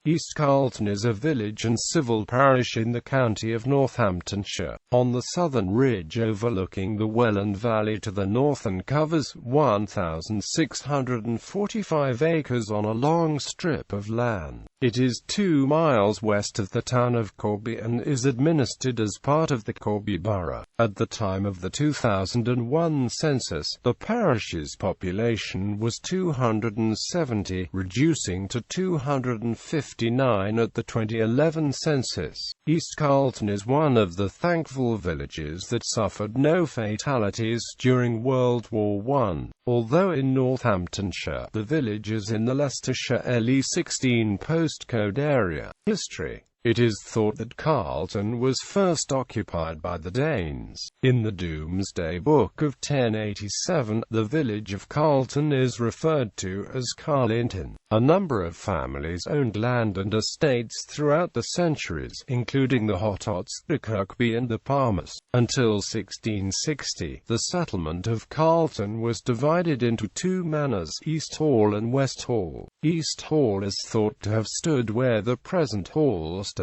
East Carlton is a village and civil parish in the county of Northamptonshire, on the southern ridge overlooking the Welland Valley to the north, and covers 1,645 acres on a long strip of land. It is 2 miles west of the town of Corby and is administered as part of the Corby Borough. At the time of the 2001 census, the parish's population was 270, reducing to 259 at the 2011 census. East Carlton is one of the thankful villages that suffered no fatalities during World War I. Although in Northamptonshire, the village is in the Leicestershire LE16 postcode area. History. It is thought that Carlton was first occupied by the Danes. In the Domesday Book of 1087, the village of Carlton is referred to as Carlton. A number of families owned land and estates throughout the centuries, including the Hottots, the Kirkby and the Palmers. Until 1660, the settlement of Carlton was divided into 2 manors, East Hall and West Hall. East Hall is thought to have stood where the present hall stands.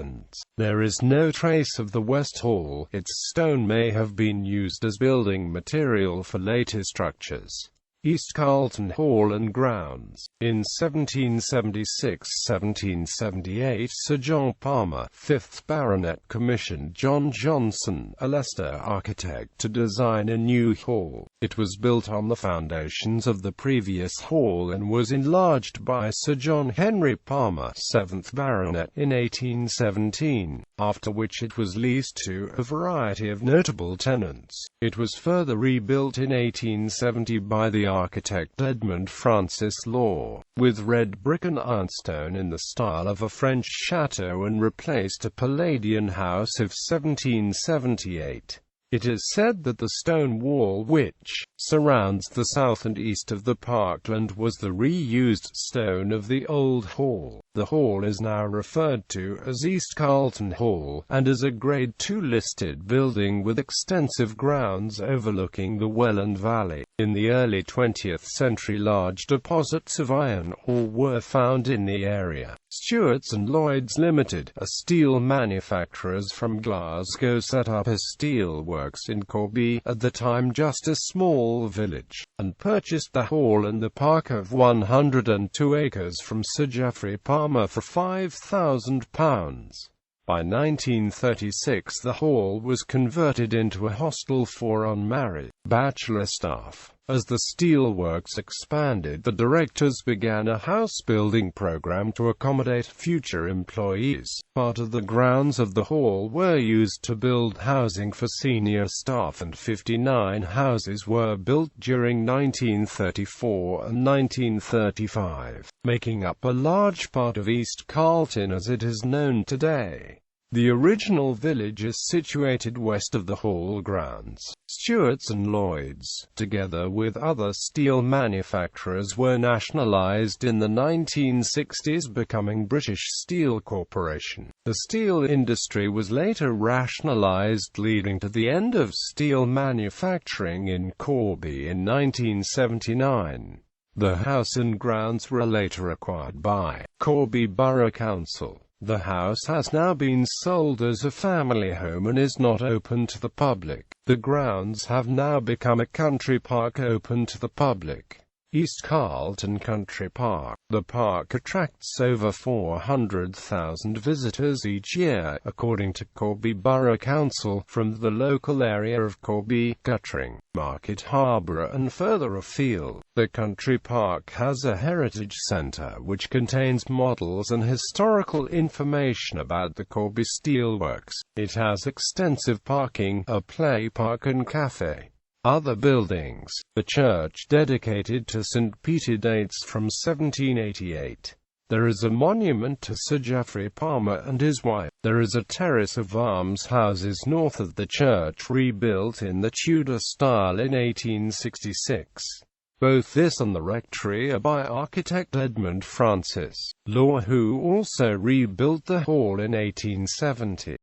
There is no trace of the West Hall. Its stone may have been used as building material for later structures. East Carlton Hall and Grounds. In 1776–1778, Sir John Palmer, 5th Baronet, commissioned John Johnson, a Leicester architect, to design a new hall. It was built on the foundations of the previous hall and was enlarged by Sir John Henry Palmer, 7th Baronet, in 1817, after which it was leased to a variety of notable tenants. It was further rebuilt in 1870 by the architect Edmund Francis Law, with red brick and ironstone in the style of a French chateau, and replaced a Palladian house of 1778. It is said that the stone wall which surrounds the south and east of the parkland was the reused stone of the old hall. The hall is now referred to as East Carlton Hall, and is a Grade II listed building with extensive grounds overlooking the Welland Valley. In the early 20th century, large deposits of iron ore were found in the area. Stewart's and Lloyd's Limited, a steel manufacturers from Glasgow, set up a steel works in Corby, at the time just a small village, and purchased the hall and the park of 102 acres from Sir Geoffrey Palmer for £5,000. By 1936, the hall was converted into a hostel for unmarried bachelor staff. As the steelworks expanded, the directors began a house-building program to accommodate future employees. Part of the grounds of the hall were used to build housing for senior staff, and 59 houses were built during 1934 and 1935, making up a large part of East Carlton as it is known today. The original village is situated west of the hall grounds. Stewart's and Lloyd's, together with other steel manufacturers, were nationalised in the 1960s, becoming British Steel Corporation. The steel industry was later rationalised, leading to the end of steel manufacturing in Corby in 1979. The house and grounds were later acquired by Corby Borough Council. The house has now been sold as a family home and is not open to the public. The grounds have now become a country park open to the public. East Carlton Country Park. The park attracts over 400,000 visitors each year, according to Corby Borough Council, from the local area of Corby, Guttering, Market Harborough and further afield. The country park has a heritage centre which contains models and historical information about the Corby steelworks. It has extensive parking, a play park and cafe. Other buildings. The church, dedicated to St. Peter, dates from 1788. There is a monument to Sir Geoffrey Palmer and his wife. There is a terrace of almshouses north of the church, rebuilt in the Tudor style in 1866. Both this and the rectory are by architect Edmund Francis Law, who also rebuilt the hall in 1870.